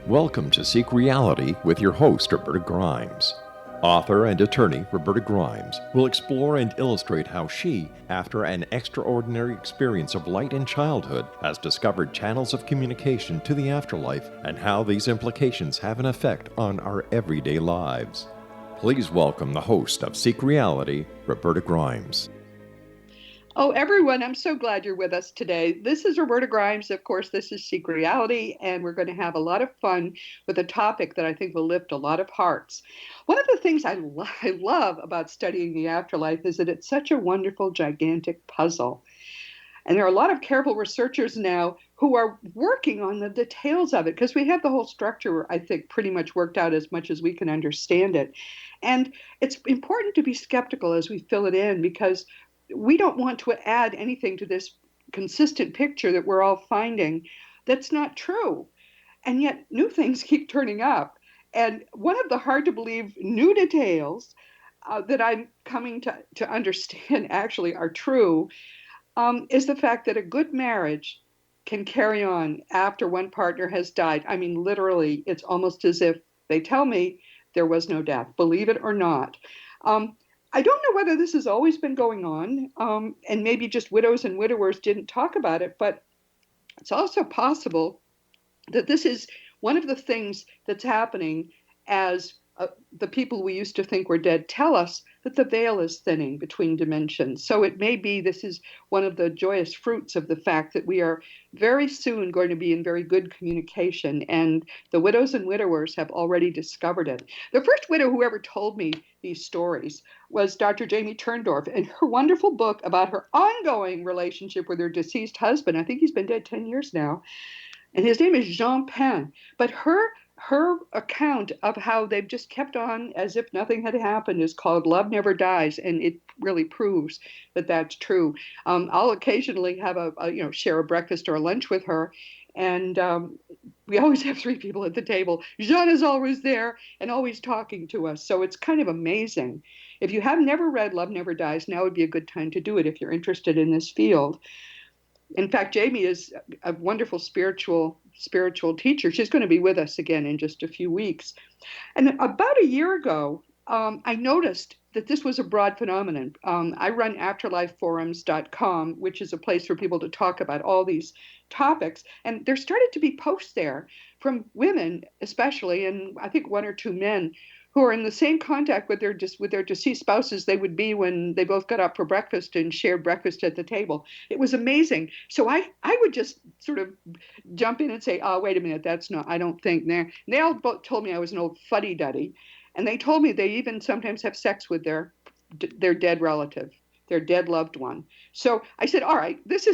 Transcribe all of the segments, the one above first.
Welcome to Seek Reality with your host, Roberta Grimes. Author and attorney Roberta Grimes will explore and illustrate how she, after an extraordinary experience of light in childhood, has discovered channels of communication to the afterlife and how these implications have an effect on our everyday lives. Please welcome the host of Seek Reality, Roberta Grimes. Oh, everyone, I'm so glad you're with us today. This is Roberta Grimes. Of course, this is Seek Reality, and we're going to have a lot of fun with a topic that I think will lift a lot of hearts. One of the things I love about studying the afterlife is that it's such a wonderful, gigantic puzzle. And there are a lot of careful researchers now who are working on the details of it because we have the whole structure, I think, pretty much worked out as much as we can understand it. And it's important to be skeptical as we fill it in because we don't want to add anything to this consistent picture that we're all finding that's not true. And yet new things keep turning up. And one of the hard to believe new details that I'm coming to understand actually are true is the fact that a good marriage can carry on after one partner has died. I mean, literally, it's almost as if they tell me there was no death, believe it or not. Um, I don't know whether this has always been going on, and maybe just widows and widowers didn't talk about it, but it's also possible that this is one of the things that's happening as the people we used to think were dead tell us that the veil is thinning between dimensions. So it may be this is one of the joyous fruits of the fact that we are very soon going to be in very good communication, and the widows and widowers have already discovered it. The first widow who ever told me these stories was Dr. Jamie Turndorf, and her wonderful book about her ongoing relationship with her deceased husband. I think he's been dead 10 years now, and his name is Jean Pen. But her account of how they've just kept on as if nothing had happened is called Love Never Dies, and it really proves that that's true. I'll occasionally have share a breakfast or a lunch with her, and we always have three people at the table. Jean is always there and always talking to us, so it's kind of amazing. If you have never read Love Never Dies, now would be a good time to do it if you're interested in this field. In fact, Jamie is a wonderful spiritual teacher. She's going to be with us again in just a few weeks. And about a year ago, I noticed that this was a broad phenomenon. I run afterlifeforums.com, which is a place for people to talk about all these topics. And there started to be posts there from women, especially, and I think one or two men who are in the same contact with their deceased spouses they would be when they both got up for breakfast and shared breakfast at the table. It was amazing. So I would just sort of jump in and say, oh, wait a minute, that's not, I don't think. They all both told me I was an old fuddy-duddy. And they told me they even sometimes have sex with their dead relative, their dead loved one. So I said, all right, this.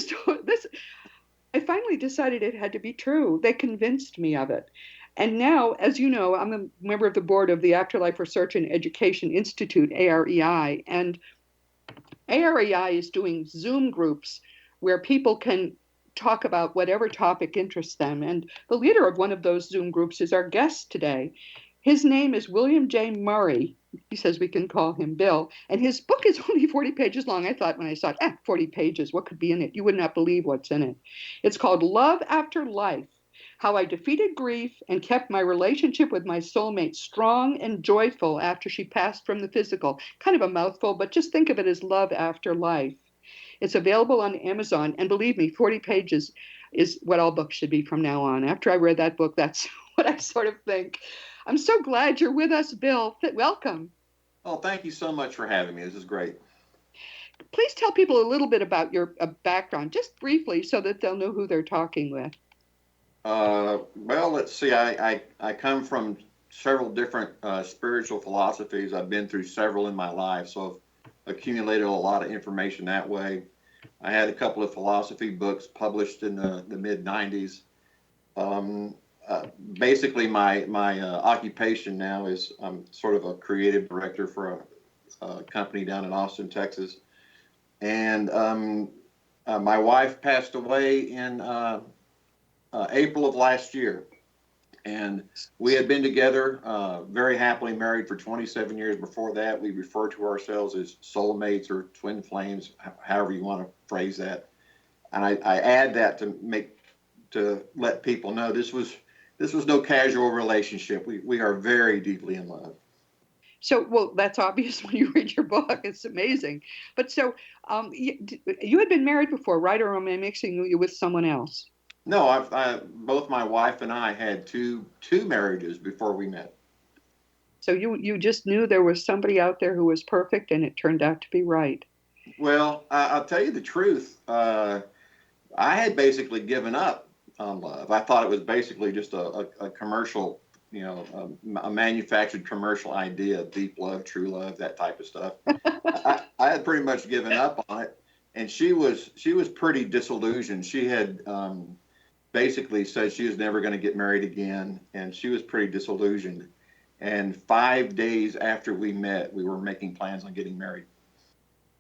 I finally decided it had to be true. They convinced me of it. And now, as you know, I'm a member of the board of the Afterlife Research and Education Institute, AREI, and AREI is doing Zoom groups where people can talk about whatever topic interests them. And the leader of one of those Zoom groups is our guest today. His name is William J. Murray. He says we can call him Bill. And his book is only 40 pages long. I thought when I saw it, 40 pages, what could be in it? You would not believe what's in it. It's called Love After Life: How I Defeated Grief and Kept My Relationship with My Soulmate Strong and Joyful After She Passed from the Physical. Kind of a mouthful, but just think of it as Love After Life. It's available on Amazon. And believe me, 40 pages is what all books should be from now on. After I read that book, that's what I sort of think. I'm so glad you're with us, Bill. Welcome. Oh, thank you so much for having me. This is great. Please tell people a little bit about your background, just briefly, so that they'll know who they're talking with. Well, let's see. I come from several different spiritual philosophies. I've been through several in my life, so I've accumulated a lot of information that way. I had a couple of philosophy books published in the mid-90s. Basically, my occupation now is I'm sort of a creative director for a company down in Austin, Texas. And my wife passed away in April of last year. And we had been together, very happily married for 27 years. Before that, we refer to ourselves as soulmates or twin flames, however you want to phrase that. And I add that to let people know this was this was no casual relationship. We are very deeply in love. So, well, that's obvious when you read your book. It's amazing. But so, you had been married before, right? Or am I mixing you with someone else? No, both my wife and I had two marriages before we met. So you just knew there was somebody out there who was perfect, and it turned out to be right. Well, I'll tell you the truth. I had basically given up on love. I thought it was basically just a commercial, a manufactured commercial idea, deep love, true love, that type of stuff. I had pretty much given up on it, and she was pretty disillusioned. She had basically said she was never going to get married again, and she was pretty disillusioned. And 5 days after we met, we were making plans on getting married.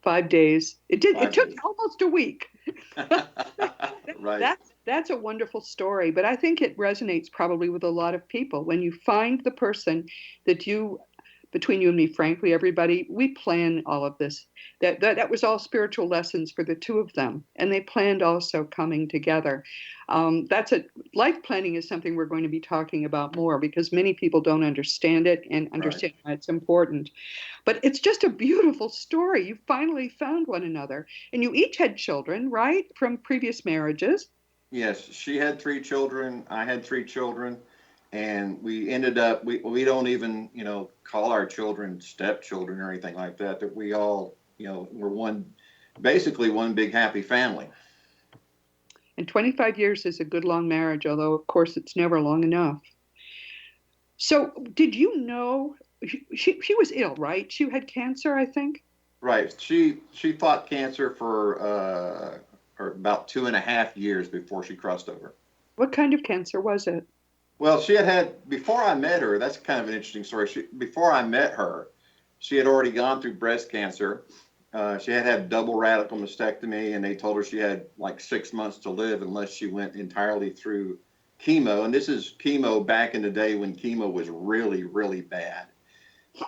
5 days. It did. It Five took days. almost a week. Right. That's a wonderful story, but I think it resonates probably with a lot of people when you find the person that you, between you and me, frankly, everybody, we plan all of this. That was all spiritual lessons for the two of them, and they planned also coming together. That's a Life planning is something we're going to be talking about more because many people don't understand it and Right. understand why it's important. But it's just a beautiful story. You finally found one another, and you each had children, right, from previous marriages. Yes, she had 3 children. I had 3 children, and we ended up. We don't even call our children stepchildren or anything like that. That we all we're basically one big happy family. And 25 years is a good long marriage, although, of course, it's never long enough. So, did you know she was ill, right? She had cancer, I think. Right. She fought cancer for about 2.5 years before she crossed over. What kind of cancer was it? Well, she had before I met her. That's kind of an interesting story. Before I met her, she had already gone through breast cancer. She had double radical mastectomy, and they told her she had like 6 months to live unless she went entirely through chemo. And this is chemo back in the day when chemo was really, really bad.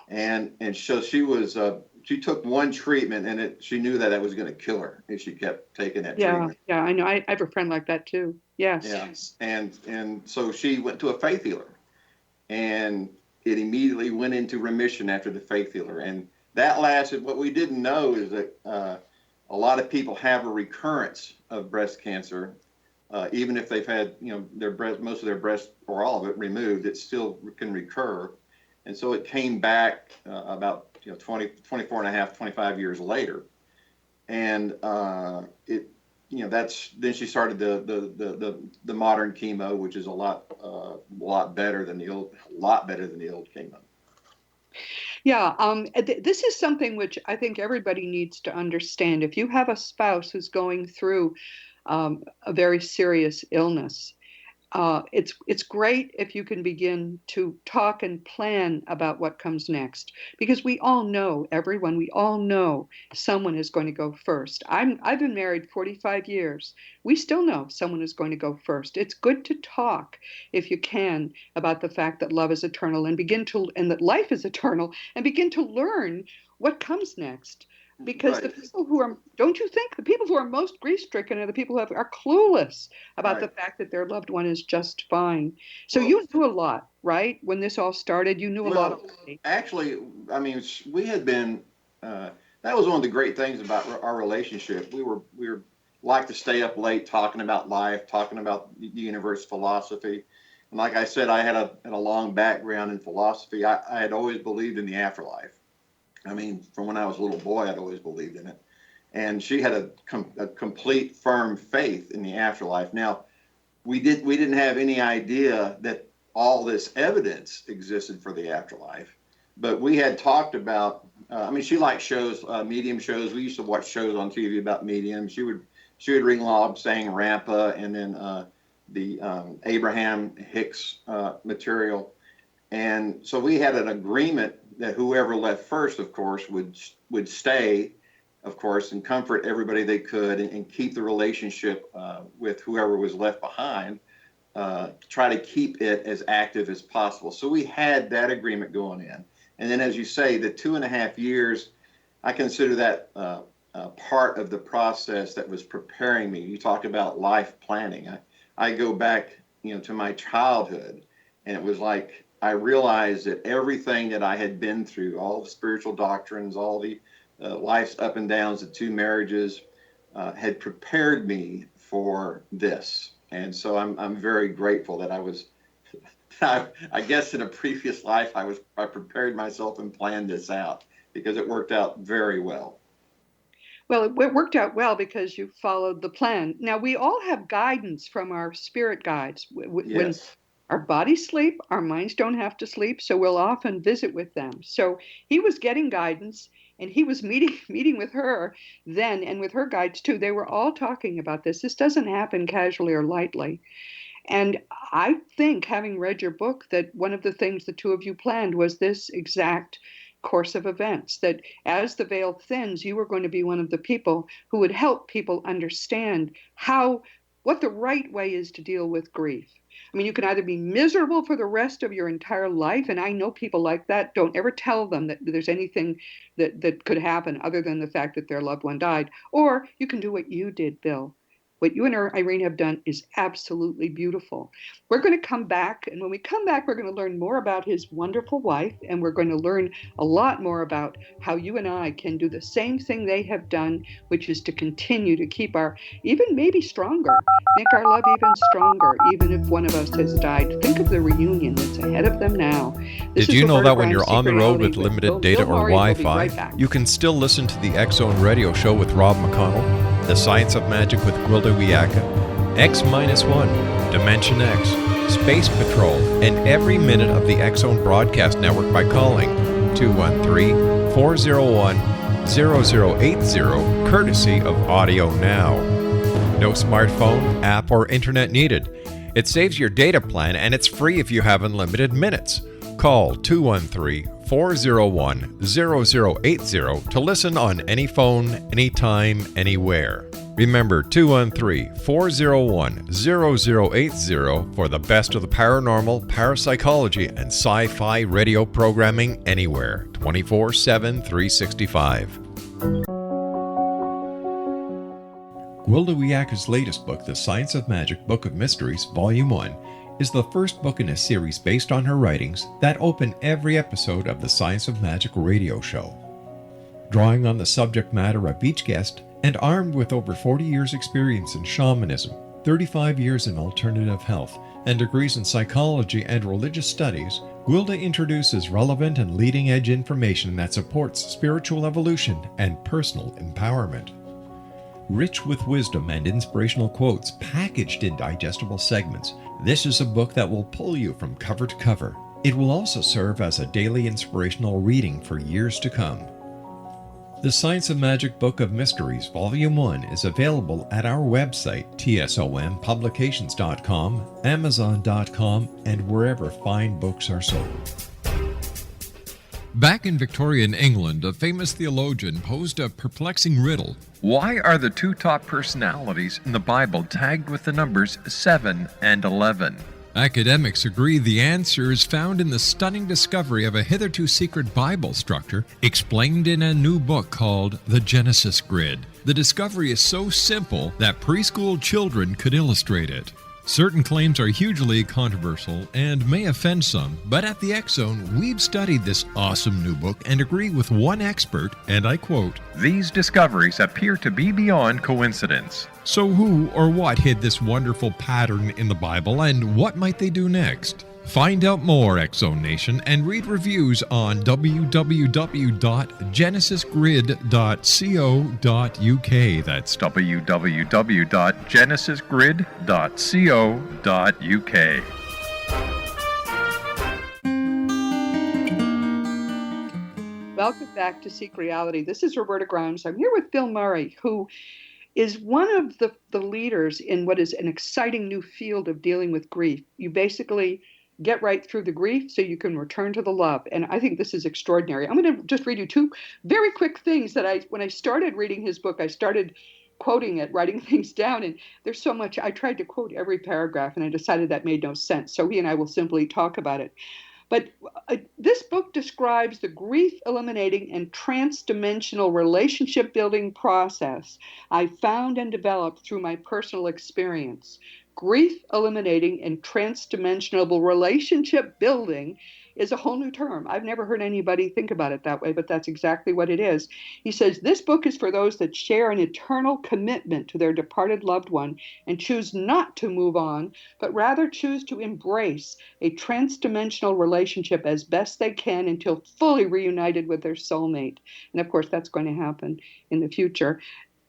And so she took one treatment, and she knew that was going to kill her if she kept taking that Yeah, treatment. yeah, I know. I have a friend like that too. Yes. Yeah, and so she went to a faith healer, and it immediately went into remission after the faith healer, and that lasted. What we didn't know is that a lot of people have a recurrence of breast cancer, even if they've had most of their breast or all of it removed, it still can recur, and so it came back about 20, 24 and a half, 25 years later, and it that's then she started the modern chemo, which is a lot better than the old chemo. Yeah, this is something which I think everybody needs to understand. If you have a spouse who's going through a very serious illness, it's great if you can begin to talk and plan about what comes next, because we all know, everyone, we all know someone is going to go first. I've been married 45 years. We still know someone is going to go first. It's good to talk, if you can, about the fact that love is eternal and that life is eternal, and begin to learn what comes next. Because the Right, people who are, don't you think, the people who are most grief stricken are the people who are clueless about the right. fact that their loved one is just fine. So Well, you knew a lot, right? When this all started, you knew a lot well, already. actually, I mean, we had been. That was one of the great things about our relationship. We were like to stay up late talking about life, talking about the universe, philosophy. And like I said, I had a long background in philosophy. I had always believed in the afterlife. I mean, from when I was a little boy, I'd always believed in it. And she had a complete, firm faith in the afterlife. Now, we didn't have any idea that all this evidence existed for the afterlife, but we had talked about. I mean, she liked shows, medium shows. We used to watch shows on TV about mediums. She would ring Lob saying Rampa, and then the Abraham Hicks material. And so we had an agreement that whoever left first, of course, would stay, of course, and comfort everybody they could, and keep the relationship with whoever was left behind, try to keep it as active as possible. So we had that agreement going in. And then, as you say, the 2.5 years, I consider that part of the process that was preparing me. You talk about life planning. I go back to my childhood. And it was like I realized that everything that I had been through, all the spiritual doctrines, all the life's up and downs of 2 marriages, had prepared me for this. And so I'm very grateful that I was, I guess in a previous life, I prepared myself and planned this out, because it worked out very well. Well, it worked out well because you followed the plan. Now, we all have guidance from our spirit guides. When Yes. our bodies sleep, our minds don't have to sleep, so we'll often visit with them. So he was getting guidance, and he was meeting with her then, and with her guides too. They were all talking about this. This doesn't happen casually or lightly. And I think, having read your book, that one of the things the two of you planned was this exact course of events, that as the veil thins, you were going to be one of the people who would help people understand what the right way is to deal with grief. I mean, you can either be miserable for the rest of your entire life, and I know people like that. Don't ever tell them that there's anything that could happen other than the fact that their loved one died. Or you can do what you did, Bill. What you and Irene have done is absolutely beautiful. We're going to come back, and when we come back, we're going to learn more about his wonderful wife, and we're going to learn a lot more about how you and I can do the same thing they have done, which is to continue to keep even maybe stronger, make our love even stronger, even if one of us has died. Think of the reunion that's ahead of them now. Did you know that when you're on the road with limited data or Wi-Fi, you can still listen to the X-Zone Radio Show with Rob McConnell, The Science of Magic with Gwilda Wiyaka, X-1, Dimension X, Space Patrol, and every minute of the X-Zone Broadcast Network by calling 213-401-0080, courtesy of Audio Now. No smartphone, app, or internet needed. It saves your data plan, and it's free if you have unlimited minutes. Call 213-401-0080 to listen on any phone, anytime, anywhere. Remember 213-401-0080 for the best of the paranormal, parapsychology, and sci-fi radio programming anywhere, 24/7, 365. Gwilda Wiyaka's latest book, The Science of Magic, Book of Mysteries, Volume 1, is the first book in a series based on her writings that open every episode of the Science of Magic radio show. Drawing on the subject matter of each guest, and armed with over 40 years' experience in shamanism, 35 years in alternative health, and degrees in psychology and religious studies, Gwilda introduces relevant and leading-edge information that supports spiritual evolution and personal empowerment. Rich with wisdom and inspirational quotes packaged in digestible segments, this is a book that will pull you from cover to cover. It will also serve as a daily inspirational reading for years to come. The Science of Magic Book of Mysteries, Volume 1 is available at our website, tsompublications.com, amazon.com, and wherever fine books are sold. Back in Victorian England, a famous theologian posed a perplexing riddle. Why are the two top personalities in the Bible tagged with the numbers 7 and 11? Academics agree the answer is found in the stunning discovery of a hitherto secret Bible structure explained in a new book called The Genesis Grid. The discovery is so simple that preschool children could illustrate it. Certain claims are hugely controversial and may offend some, but at the X-Zone, we've studied this awesome new book and agree with one expert, and I quote, "These discoveries appear to be beyond coincidence." So who or what hid this wonderful pattern in the Bible, and what might they do next? Find out more, X-Zone Nation, and read reviews on www.genesisgrid.co.uk. That's www.genesisgrid.co.uk. Welcome back to Seek Reality. This is Roberta Grimes. I'm here with Bill Murray, who is one of the leaders in what is an exciting new field of dealing with grief. You basically get right through the grief so you can return to the love. And I think this is extraordinary. I'm going to just read you two very quick things that when I started reading his book, I started quoting it, writing things down. And there's so much. I tried to quote every paragraph, and I decided that made no sense. So he and I will simply talk about it. But this book describes the grief eliminating and transdimensional relationship building process I found and developed through my personal experience. Grief eliminating and transdimensional relationship building is a whole new term. I've never heard anybody think about it that way, but that's exactly what it is. He says this book is for those that share an eternal commitment to their departed loved one and choose not to move on, but rather choose to embrace a transdimensional relationship as best they can until fully reunited with their soulmate. And of course, that's going to happen in the future.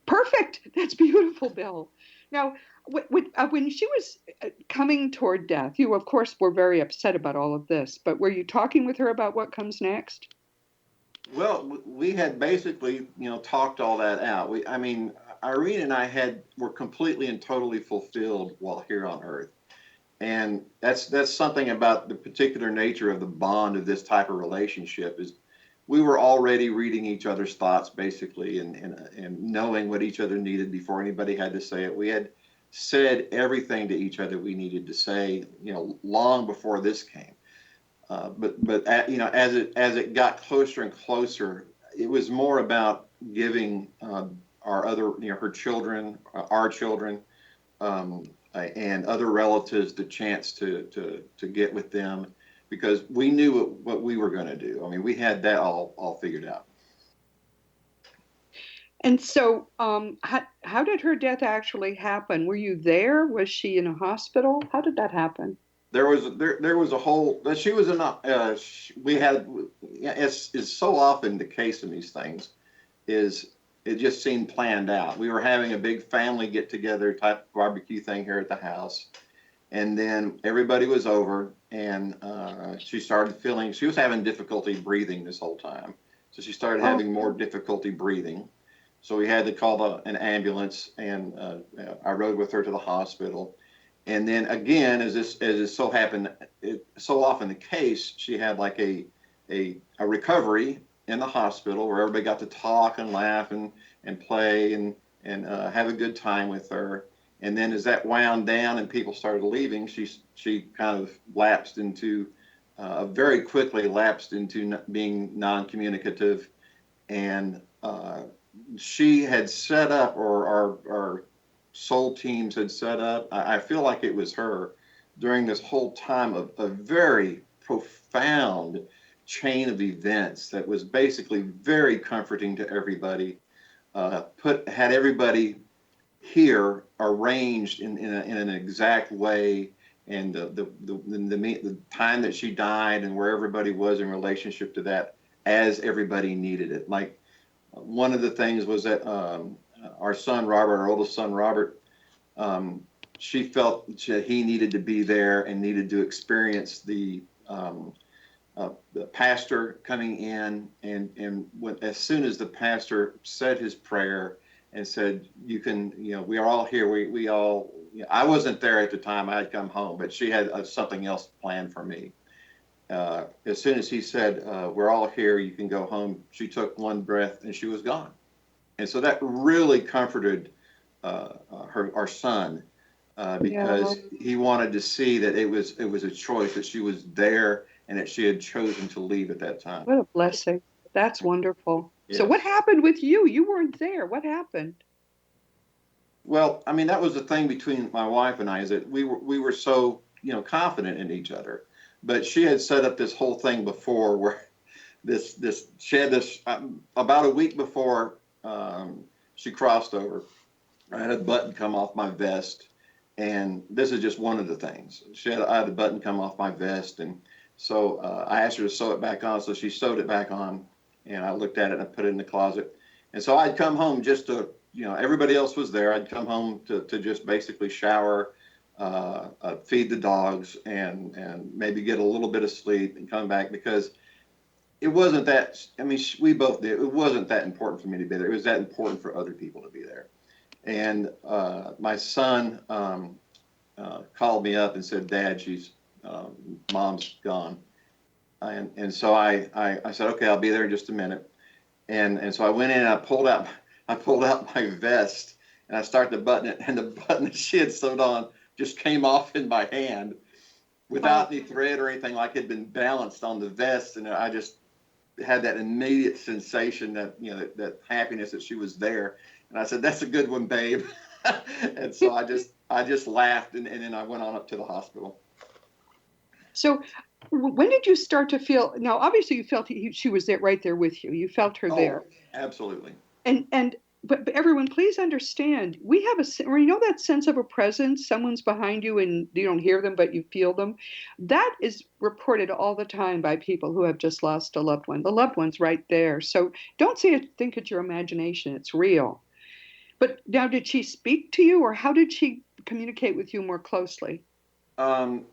Perfect. That's beautiful, Bill. Now, when she was coming toward death, you, of course, were very upset about all of this, but were you talking with her about what comes next? Well, we had basically, talked all that out. I mean, Irene and I were completely and totally fulfilled while here on Earth. And that's something about the particular nature of the bond of this type of relationship is we were already reading each other's thoughts basically and knowing what each other needed before anybody had to say it. We had said everything to each other we needed to say, long before this came. But as it got closer and closer, it was more about giving our other, her children, our children, and other relatives the chance to get with them because we knew what we were going to do. I mean, we had that all figured out. And so, how did her death actually happen? Were you there? Was she in a hospital? How did that happen? There was a whole she was in we had it's so often the case in these things is it just seemed planned out. We were having a big family get together type barbecue thing here at the house, and then everybody was over, and she was having difficulty breathing this whole time, so she started having more difficulty breathing. So we had to call an ambulance, and I rode with her to the hospital. And then again, as it so happened, so often the case, she had like a recovery in the hospital where everybody got to talk and laugh and play and have a good time with her. And then as that wound down and people started leaving, she kind of very quickly lapsed into being non-communicative. And she had set up, or our soul teams had set up, I feel like it was her, during this whole time of a very profound chain of events that was basically very comforting to everybody, had everybody here arranged in an exact way, and the time that she died and where everybody was in relationship to that as everybody needed it. Like one of the things was that our son Robert, our oldest son Robert, she felt he needed to be there and needed to experience the pastor coming in, and as soon as the pastor said his prayer and said, we are all here. We all, I wasn't there at the time. I had come home, but she had something else planned for me. As soon as he said, we're all here, you can go home, she took one breath and she was gone. And so that really comforted our son because he wanted to see that it was a choice, that she was there and that she had chosen to leave at that time. What a blessing. That's wonderful. Yes. So what happened with you? You weren't there. What happened? Well, I mean, that was the thing between my wife and I, is that we were so, confident in each other. But she had set up this whole thing before where she had this about a week before she crossed over. I had a button come off my vest, and this is just one of the things. I had a button come off my vest, and so I asked her to sew it back on. So she sewed it back on, and I looked at it and I put it in the closet. And so I'd come home just to, everybody else was there. I'd come home to just basically shower, feed the dogs, and maybe get a little bit of sleep and come back, because it wasn't that, I mean, we both did. It wasn't that important for me to be there. It was that important for other people to be there. And my son called me up and said, "Dad, Mom's gone." And so I said, "Okay, I'll be there in just a minute." And so I went in and I pulled out my vest and I started to button it, and the button that she had sewed on just came off in my hand, without any thread or anything, like it had been balanced on the vest. And I just had that immediate sensation that, that happiness that she was there. And I said, "That's a good one, babe." And so I just laughed, and then I went on up to the hospital. So when did you start to feel, now obviously you felt she was there, right there with you. You felt her there. Oh, absolutely. And but everyone, please understand, we have or that sense of a presence, someone's behind you and you don't hear them, but you feel them. That is reported all the time by people who have just lost a loved one. The loved one's right there. So don't think it's your imagination, it's real. But now, did she speak to you, or how did she communicate with you more closely? Um,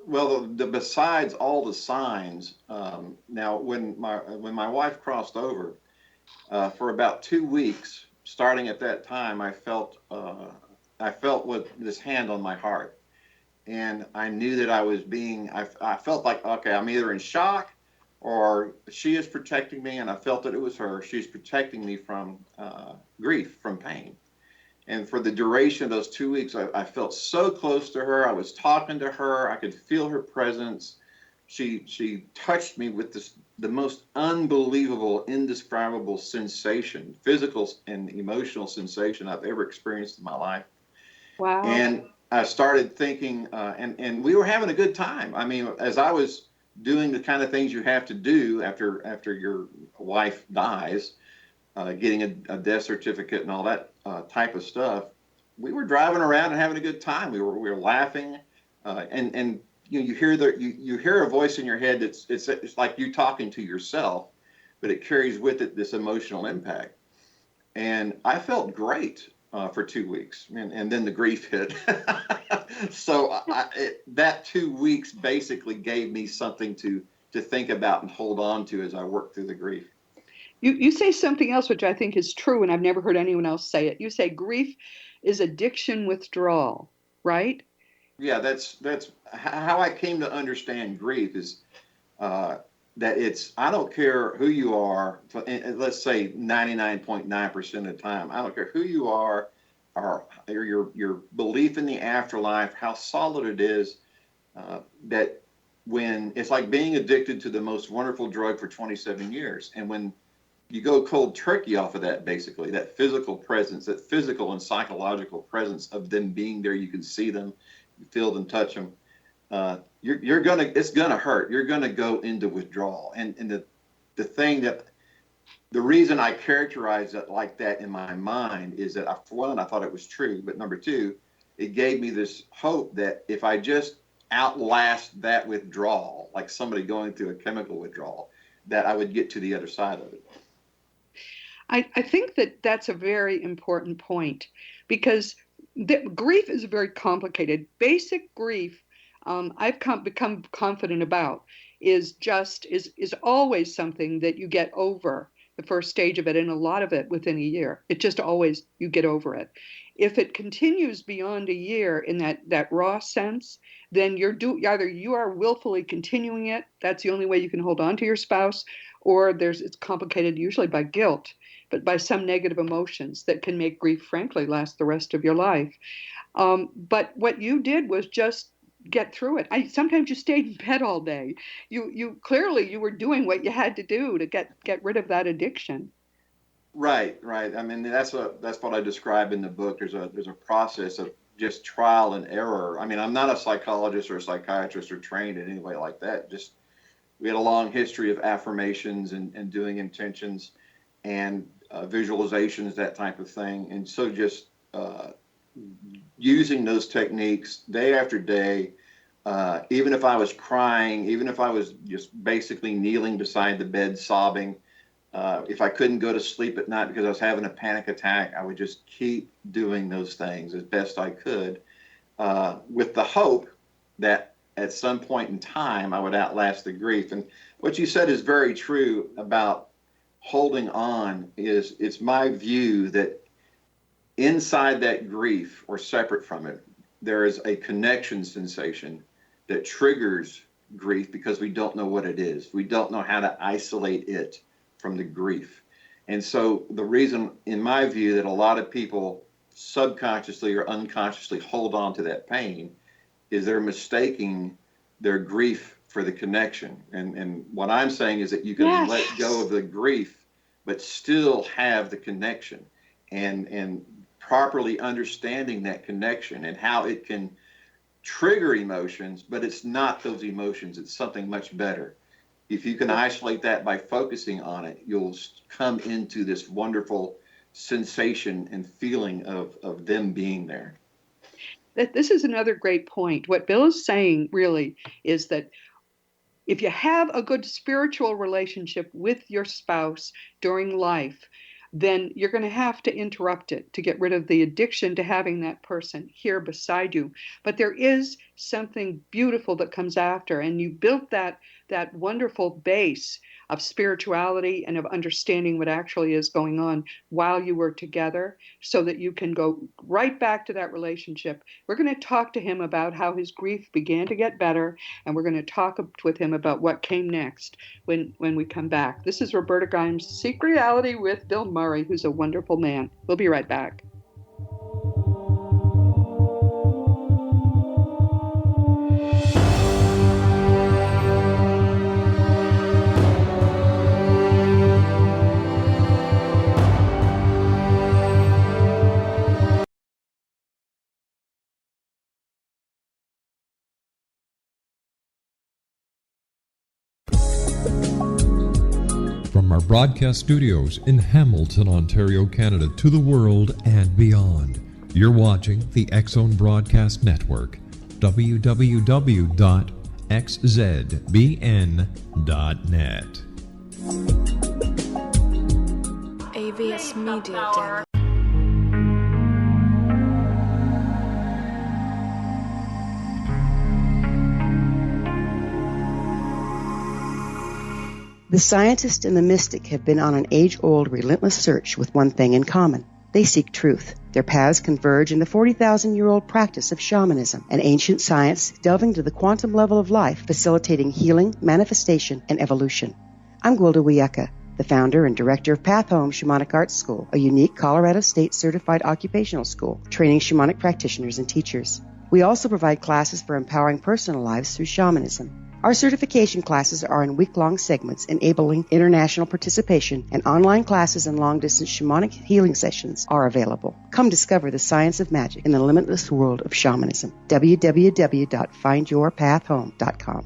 well, besides all the signs, now when my wife crossed over, for about 2 weeks, starting at that time, I felt with this hand on my heart, and I knew that I felt like, okay, I'm either in shock or she is protecting me, and I felt that it was her. She's protecting me from grief, from pain. And for the duration of those 2 weeks, I felt so close to her. I was talking to her. I could feel her presence. She touched me with the most unbelievable, indescribable sensation, physical and emotional sensation I've ever experienced in my life. Wow. And I started thinking, and we were having a good time. I mean, as I was doing the kind of things you have to do after your wife dies, getting a death certificate and all that type of stuff, we were driving around and having a good time. We were laughing, and you hear a voice in your head it's like you talking to yourself, but it carries with it this emotional impact. And I felt great for 2 weeks, and then the grief hit. So that 2 weeks basically gave me something to think about and hold on to as I worked through the grief. You say something else, which I think is true, and I've never heard anyone else say it. You say grief is addiction withdrawal, right? Yeah, that's how I came to understand grief is that I don't care who you are, let's say 99.9% of the time, I don't care who you are or your belief in the afterlife, how solid it is, that when it's like being addicted to the most wonderful drug for 27 years. And when you go cold turkey off of that, basically, that physical presence, that physical and psychological presence of them being there, you can see them, you feel them, touch them. It's gonna hurt. You're gonna go into withdrawal. And the reason I characterize it like that in my mind is that for one, I thought it was true, but number two, it gave me this hope that if I just outlast that withdrawal, like somebody going through a chemical withdrawal, that I would get to the other side of it. I think that's a very important point, because grief is very complicated. Basic grief, I've become confident about, is always something that you get over the first stage of it, and a lot of it within a year. It just always, you get over it. If it continues beyond a year in that raw sense, then either you are willfully continuing it. That's the only way you can hold on to your spouse, or it's complicated usually by guilt, but by some negative emotions that can make grief, frankly, last the rest of your life. But what you did was just get through it. Sometimes you stayed in bed all day. You clearly you were doing what you had to do to get rid of that addiction. Right. I mean, that's what I describe in the book. There's a process of just trial and error. I mean, I'm not a psychologist or a psychiatrist or trained in any way like that. Just we had a long history of affirmations and doing intentions and visualizations, that type of thing. And so just using those techniques day after day, even if I was crying, even if I was just basically kneeling beside the bed sobbing, if I couldn't go to sleep at night because I was having a panic attack, I would just keep doing those things as best I could, with the hope that at some point in time I would outlast the grief. And what you said is very true about holding on. It's my view that inside that grief, or separate from it, there is a connection sensation that triggers grief because we don't know what it is. We don't know how to isolate it from the grief. And so the reason, in my view, that a lot of people subconsciously or unconsciously hold on to that pain is they're mistaking their grief for the connection. And what I'm saying is that you can let go of the grief, but still have the connection, and properly understanding that connection and how it can trigger emotions, but it's not those emotions. It's something much better. If you can isolate that by focusing on it, you'll come into this wonderful sensation and feeling of them being there. This is another great point. What Bill is saying really is that if you have a good spiritual relationship with your spouse during life, then you're going to have to interrupt it to get rid of the addiction to having that person here beside you. But there is something beautiful that comes after, and you built that wonderful base of spirituality and of understanding what actually is going on while you were together, so that you can go right back to that relationship. We're going to talk to him about how his grief began to get better, and we're going to talk with him about what came next when we come back. This is Roberta Grimes' Seek Reality with Bill Murray, who's a wonderful man. We'll be right back. From our broadcast studios in Hamilton, Ontario, Canada, to the world and beyond, you're watching the X-Zone Broadcast Network, www.xzbn.net. AVS Media Den. The scientist and the mystic have been on an age-old, relentless search with one thing in common. They seek truth. Their paths converge in the 40,000-year-old practice of shamanism, an ancient science delving to the quantum level of life, facilitating healing, manifestation, and evolution. I'm Gwilda Wiyaka, the founder and director of Path Home Shamanic Arts School, a unique Colorado State certified occupational school training shamanic practitioners and teachers. We also provide classes for empowering personal lives through shamanism. Our certification classes are in week-long segments enabling international participation, and online classes and long-distance shamanic healing sessions are available. Come discover the science of magic in the limitless world of shamanism. www.findyourpathhome.com.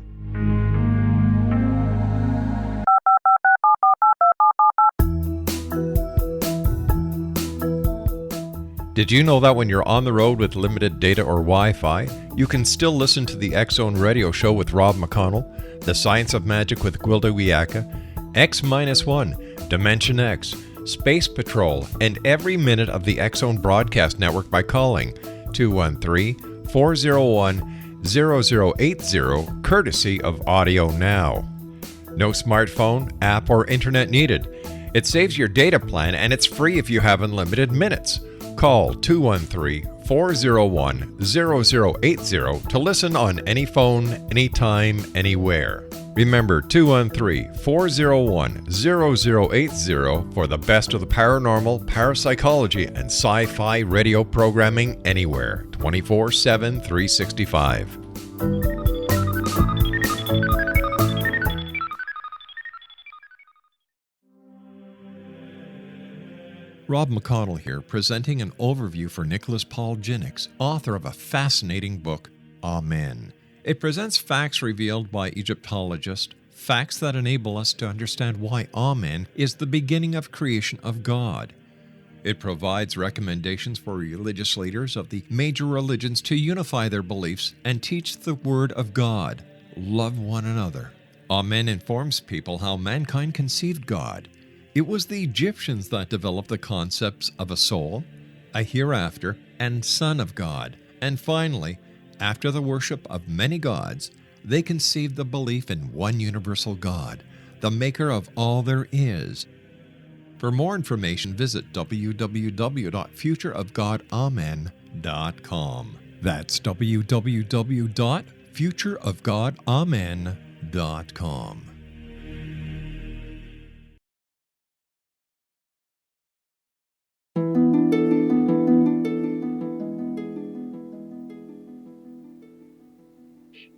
Did you know that when you're on the road with limited data or Wi-Fi, you can still listen to the X-Zone Radio Show with Rob McConnell, The Science of Magic with Gwilda Wiyaka, X-1, Dimension X, Space Patrol, and every minute of the X-Zone Broadcast Network by calling 213-401-0080, courtesy of Audio Now. No smartphone, app, or internet needed. It saves your data plan, and it's free if you have unlimited minutes. Call 213-401-0080 to listen on any phone, anytime, anywhere. Remember 213-401-0080 for the best of the paranormal, parapsychology, and sci-fi radio programming anywhere, 24/7, 365. Rob McConnell here, presenting an overview for Nicholas Paul Jennings, author of a fascinating book, Amen. It presents facts revealed by Egyptologists, facts that enable us to understand why Amen is the beginning of creation of God. It provides recommendations for religious leaders of the major religions to unify their beliefs and teach the Word of God. Love one another. Amen informs people how mankind conceived God. It was the Egyptians that developed the concepts of a soul, a hereafter, and Son of God. And finally, after the worship of many gods, they conceived the belief in one universal God, the maker of all there is. For more information, visit www.futureofgodamen.com. That's www.futureofgodamen.com.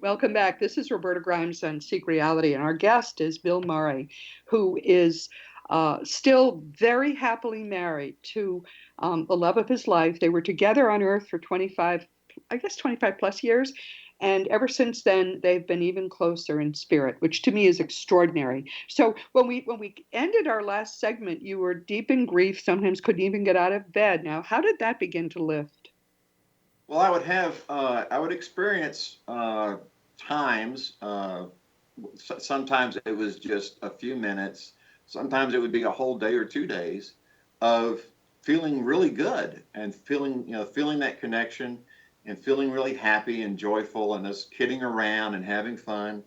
Welcome back. This is Roberta Grimes on Seek Reality, and our guest is Bill Murray, who is still very happily married to the love of his life. They were together on Earth for 25, I guess 25 plus years. And ever since then, they've been even closer in spirit, which to me is extraordinary. So when we ended our last segment, you were deep in grief, sometimes couldn't even get out of bed. Now, how did that begin to lift? Well, I would experience times. Sometimes it was just a few minutes. Sometimes it would be a whole day or 2 days of feeling really good and feeling that connection and feeling really happy and joyful and just kidding around and having fun.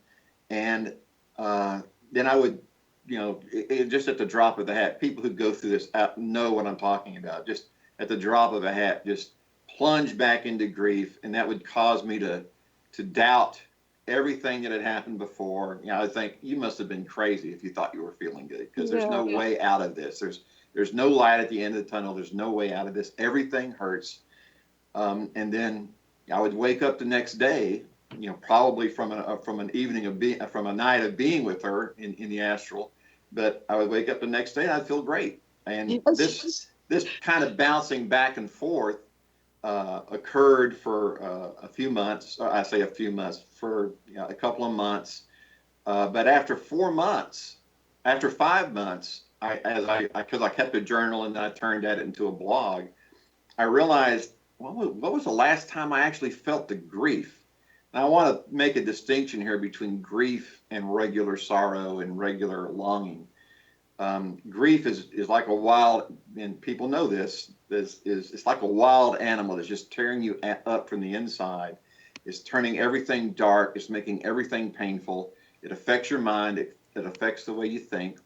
And then I would, just at the drop of the hat, people who go through this know what I'm talking about. Just at the drop of a hat, just plunge back into grief, and that would cause me to doubt everything that had happened before. I would think, you must have been crazy if you thought you were feeling good, because there's no way out of this. There's no light at the end of the tunnel. There's no way out of this. Everything hurts. And then I would wake up the next day, probably from a night of being with her in the astral. But I would wake up the next day and I'd feel great. And this kind of bouncing back and forth occurred for a few months. I say a few months, for a couple of months. But after 5 months, because I kept a journal and I turned that into a blog, I realized, what was the last time I actually felt the grief? Now, I want to make a distinction here between grief and regular sorrow and regular longing. Grief is like a wild, and people know this, it's like a wild animal that's just tearing you up from the inside. It's turning everything dark. It's making everything painful. It affects your mind. It affects the way you think.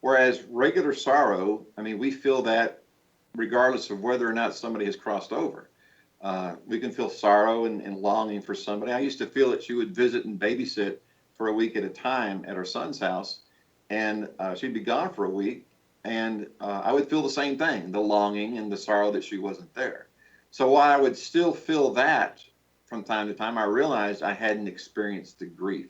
Whereas regular sorrow, we feel that regardless of whether or not somebody has crossed over. We can feel sorrow and longing for somebody. I used to feel that she would visit and babysit for a week at a time at her son's house, and she'd be gone for a week, and I would feel the same thing, the longing and the sorrow that she wasn't there. So while I would still feel that from time to time, I realized I hadn't experienced the grief.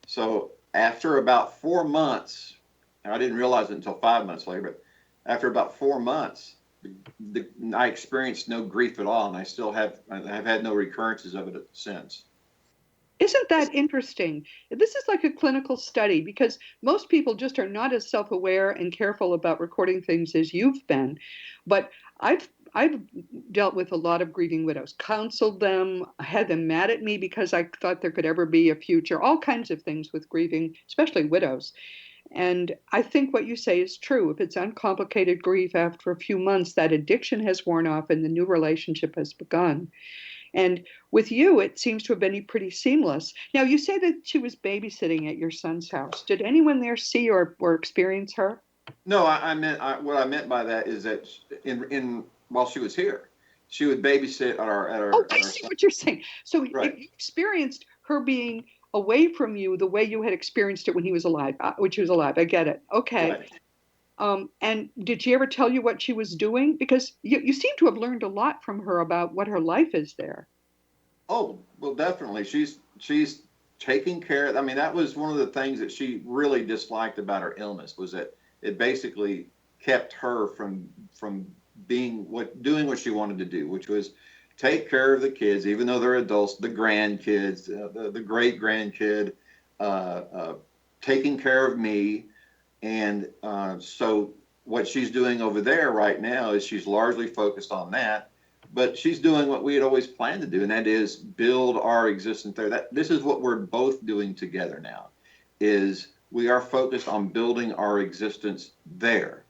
So after about 4 months, I didn't realize it until 5 months later, but after about 4 months, I experienced no grief at all, and I've had no recurrences of it since. Isn't that interesting? This is like a clinical study, because most people just are not as self-aware and careful about recording things as you've been. But I've dealt with a lot of grieving widows, counseled them, had them mad at me because I thought there could ever be a future, all kinds of things with grieving, especially widows. And I think what you say is true. If it's uncomplicated grief after a few months, that addiction has worn off and the new relationship has begun. And with you, it seems to have been pretty seamless. Now, you say that she was babysitting at your son's house. Did anyone there see or experience her? No, what I meant by that is that while she was here, she would babysit at our. Oh, I see what you're saying. So right. You experienced her being away from you the way you had experienced it when he was alive, when she was alive. I get it. Okay. Right. And did she ever tell you what she was doing? Because you seem to have learned a lot from her about what her life is there. Oh, well, definitely. She's taking care of, that was one of the things that she really disliked about her illness, was that it basically kept her from doing what she wanted to do, which was take care of the kids, even though they're adults, the grandkids, the great grandkid, taking care of me. And so what she's doing over there right now is she's largely focused on that, but she's doing what we had always planned to do, and that is build our existence there. This is what we're both doing together now, is we are focused on building our existence there.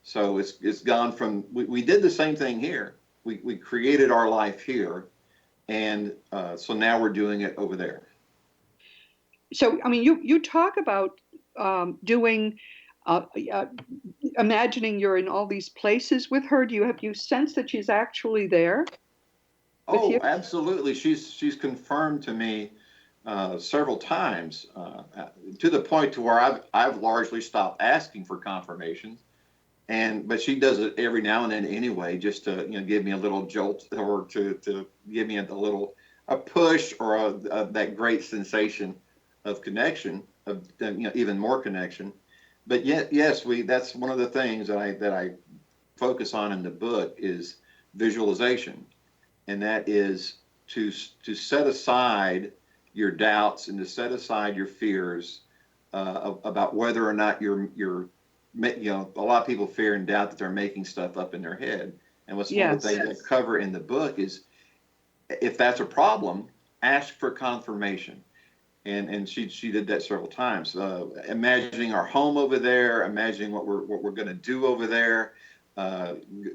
So it's gone from, we did the same thing here. We created our life here, and so now we're doing it over there. So, you talk about doing, imagining you're in all these places with her. Do you sense that she's actually there with you? Absolutely. She's confirmed to me several times, to the point to where I've largely stopped asking for confirmations. But she does it every now and then anyway, just to give me a little jolt, or to give me a little a push or that great sensation of connection, of even more connection. But yet, yes, that's one of the things that I focus on in the book is visualization, and that is to set aside your doubts and to set aside your fears about whether or not a lot of people fear and doubt that they're making stuff up in their head. And what's one of the Yes. things I cover in the book is, if that's a problem, ask for confirmation. And she did that several times. Imagining our home over there, imagining what we're going to do over there,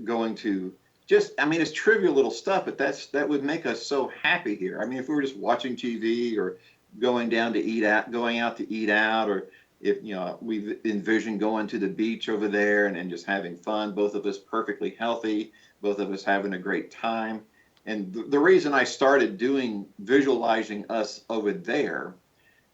going to it's trivial little stuff, but that would make us so happy here. I mean, if we were just watching TV or going out to eat out, or if we envision going to the beach over there and just having fun, both of us perfectly healthy, both of us having a great time. And the reason I started visualizing us over there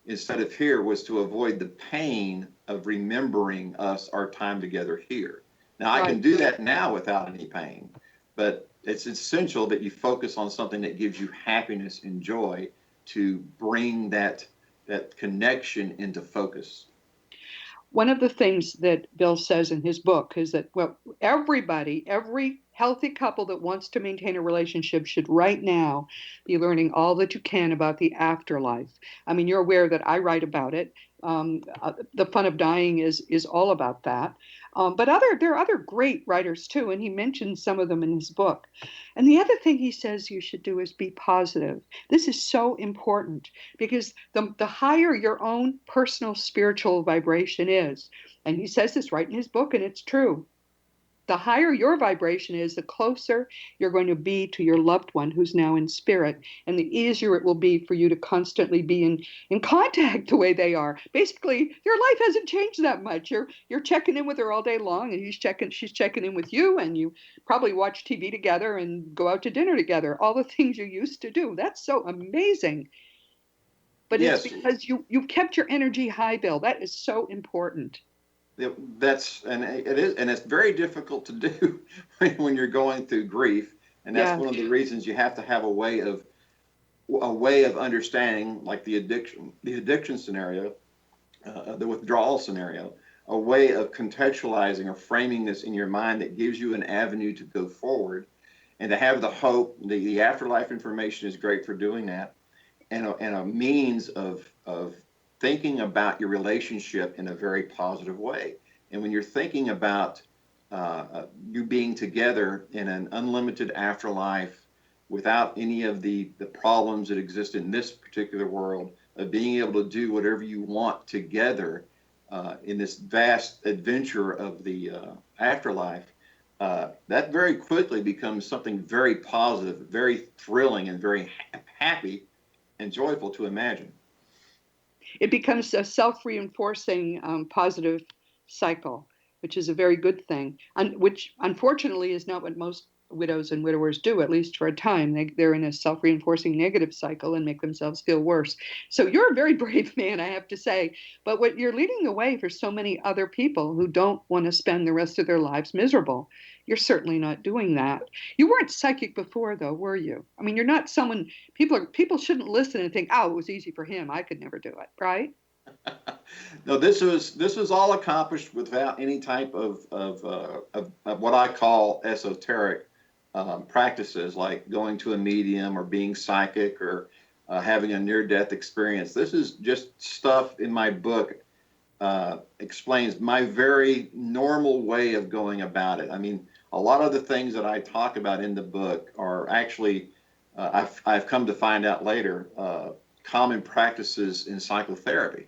instead of here was to avoid the pain of remembering our time together here. Now, I can do that now without any pain, but it's essential that you focus on something that gives you happiness and joy to bring that connection into focus. One of the things that Bill says in his book is that, well, every healthy couple that wants to maintain a relationship should right now be learning all that you can about the afterlife. I mean, you're aware that I write about it. The Fun of Dying is all about that. But there are other great writers too, and he mentions some of them in his book. And the other thing he says you should do is be positive. This is so important because the higher your own personal spiritual vibration is, and he says this right in his book, and it's true. The higher your vibration is, the closer you're going to be to your loved one who's now in spirit, and the easier it will be for you to constantly be in contact the way they are. Basically, your life hasn't changed that much. You're checking in with her all day long, and she's checking in with you, and you probably watch TV together and go out to dinner together. All the things you used to do. That's so amazing. But Yes. It's because you've kept your energy high, Bill. That is so important. It is, and it's very difficult to do when you're going through grief, and that's one of the reasons you have to have a way of understanding, like the addiction scenario, the withdrawal scenario, a way of contextualizing or framing this in your mind that gives you an avenue to go forward, and to have the hope. The afterlife information is great for doing that, and a means of thinking about your relationship in a very positive way. And when you're thinking about you being together in an unlimited afterlife without any of the problems that exist in this particular world, of being able to do whatever you want together in this vast adventure of the afterlife, that very quickly becomes something very positive, very thrilling, and very happy and joyful to imagine. It becomes a self-reinforcing positive cycle, which is a very good thing, and which unfortunately is not what most widows and widowers do, at least for a time. They're in a self-reinforcing negative cycle and make themselves feel worse. So you're a very brave man, I have to say. But what you're leading the way for so many other people who don't want to spend the rest of their lives miserable. You're certainly not doing that. You weren't psychic before, though, were you? I mean, you're not someone people shouldn't listen and think, "Oh, it was easy for him. I could never do it." Right? No, this was all accomplished without any type of what I call esoteric practices, like going to a medium or being psychic or having a near-death experience. This is just stuff in my book explains my very normal way of going about it. I mean, a lot of the things that I talk about in the book are actually, I've come to find out later, common practices in psychotherapy.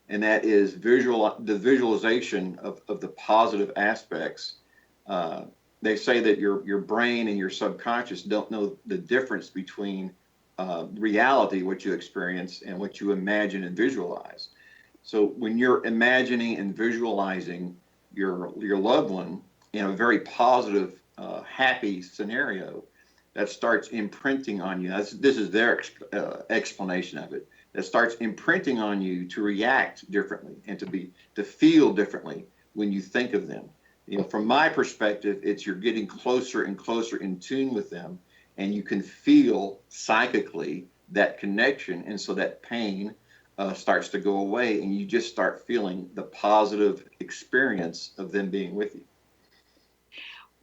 And that is the visualization of the positive aspects. They say that your brain and your subconscious don't know the difference between reality, what you experience, and what you imagine and visualize. So when you're imagining and visualizing your loved one in a very positive, happy scenario, that starts imprinting on you. This is their explanation of it. That starts imprinting on you to react differently and to feel differently when you think of them. From my perspective, it's you're getting closer and closer in tune with them, and you can feel psychically that connection. And so that pain starts to go away, and you just start feeling the positive experience of them being with you.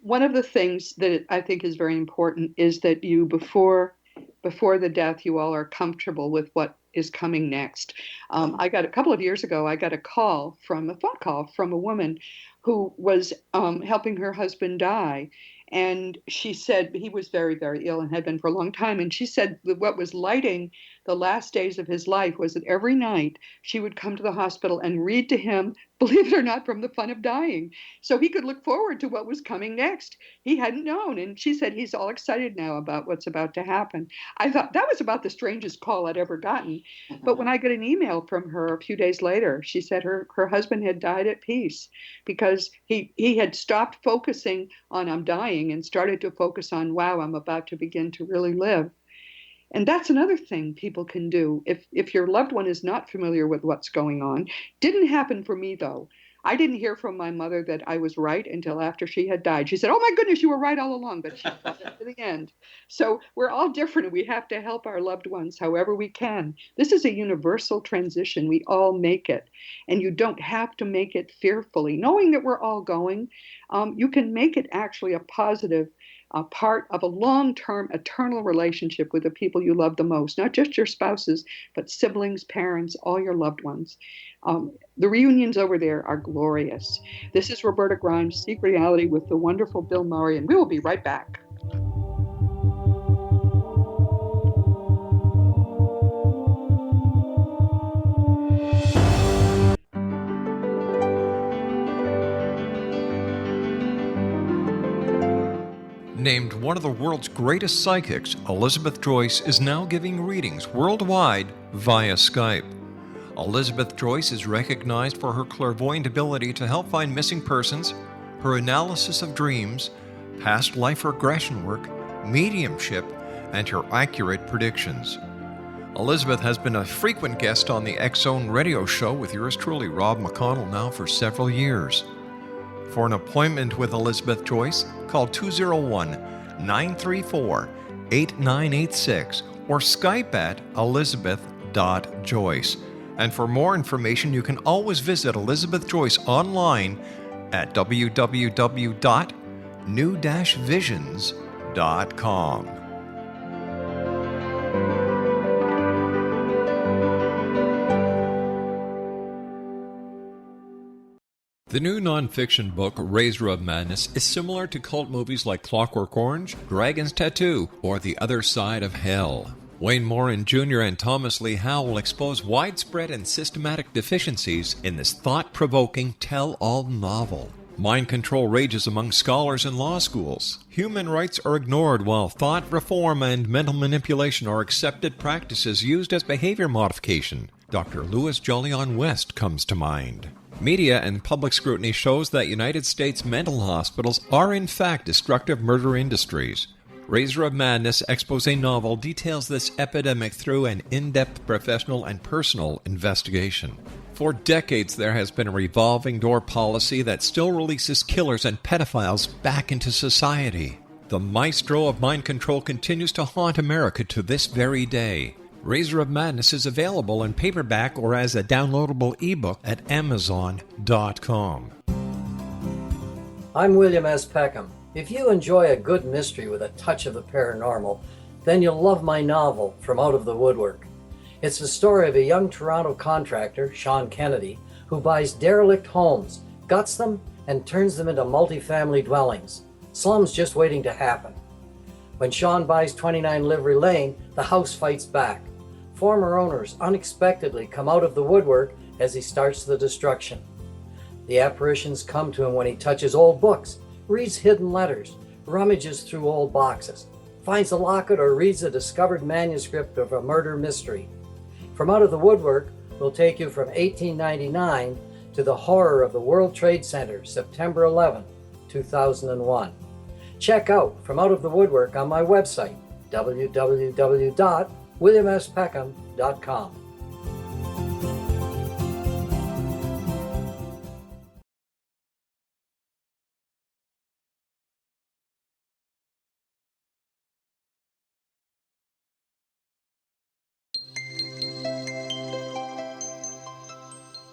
One of the things that I think is very important is that you, before the death, you all are comfortable with what is coming next. I got a couple of years ago, I got a phone call from a woman who was helping her husband die. And she said he was very, very ill and had been for a long time. And she said that what was lighting the last days of his life was that every night she would come to the hospital and read to him, believe it or not, From the Fun of Dying. So he could look forward to what was coming next. He hadn't known. And she said he's all excited now about what's about to happen. I thought that was about the strangest call I'd ever gotten. But when I got an email from her a few days later, she said her husband had died at peace because he had stopped focusing on I'm dying and started to focus on, wow, I'm about to begin to really live. And that's another thing people can do. If your loved one is not familiar with what's going on, didn't happen for me though. I didn't hear from my mother that I was right until after she had died. She said, "Oh my goodness, you were right all along," but she fought it to the end. So we're all different, and we have to help our loved ones however we can. This is a universal transition. We all make it, and you don't have to make it fearfully. Knowing that we're all going, you can make it actually a positive part of a long-term, eternal relationship with the people you love the most, not just your spouses, but siblings, parents, all your loved ones. The reunions over there are glorious. This is Roberta Grimes, Seek Reality with the wonderful Bill Murray, and we will be right back. Named one of the world's greatest psychics, Elizabeth Joyce is now giving readings worldwide via Skype. Elizabeth Joyce is recognized for her clairvoyant ability to help find missing persons, her analysis of dreams, past life regression work, mediumship, and her accurate predictions. Elizabeth has been a frequent guest on the X-Zone radio show with yours truly, Rob McConnell, now for several years. For an appointment with Elizabeth Joyce, call 201-934-8986 or Skype at elizabeth.joyce. And for more information, you can always visit Elizabeth Joyce online at www.new-visions.com. The new nonfiction book, Razor of Madness, is similar to cult movies like Clockwork Orange, Dragon's Tattoo, or The Other Side of Hell. Wayne Morin Jr. and Thomas Lee Howe will expose widespread and systematic deficiencies in this thought-provoking tell-all novel. Mind control rages among scholars in law schools. Human rights are ignored while thought reform and mental manipulation are accepted practices used as behavior modification. Dr. Louis Jolyon West comes to mind. Media and public scrutiny shows that United States mental hospitals are in fact destructive murder industries. Razor of Madness expose novel details this epidemic through an in-depth professional and personal investigation. For decades, there has been a revolving door policy that still releases killers and pedophiles back into society. The maestro of mind control continues to haunt America to this very day. Razor of Madness is available in paperback or as a downloadable ebook at Amazon.com. I'm William S. Peckham. If you enjoy a good mystery with a touch of the paranormal, then you'll love my novel, From Out of the Woodwork. It's the story of a young Toronto contractor, Sean Kennedy, who buys derelict homes, guts them, and turns them into multifamily dwellings. Slums just waiting to happen. When Sean buys 29 Livery Lane, the house fights back. Former owners unexpectedly come out of the woodwork as he starts the destruction. The apparitions come to him when he touches old books, reads hidden letters, rummages through old boxes, finds a locket, or reads a discovered manuscript of a murder mystery. From Out of the Woodwork will take you from 1899 to the horror of the World Trade Center, September 11, 2001. Check out From Out of the Woodwork on my website, www.williamspeckham.com.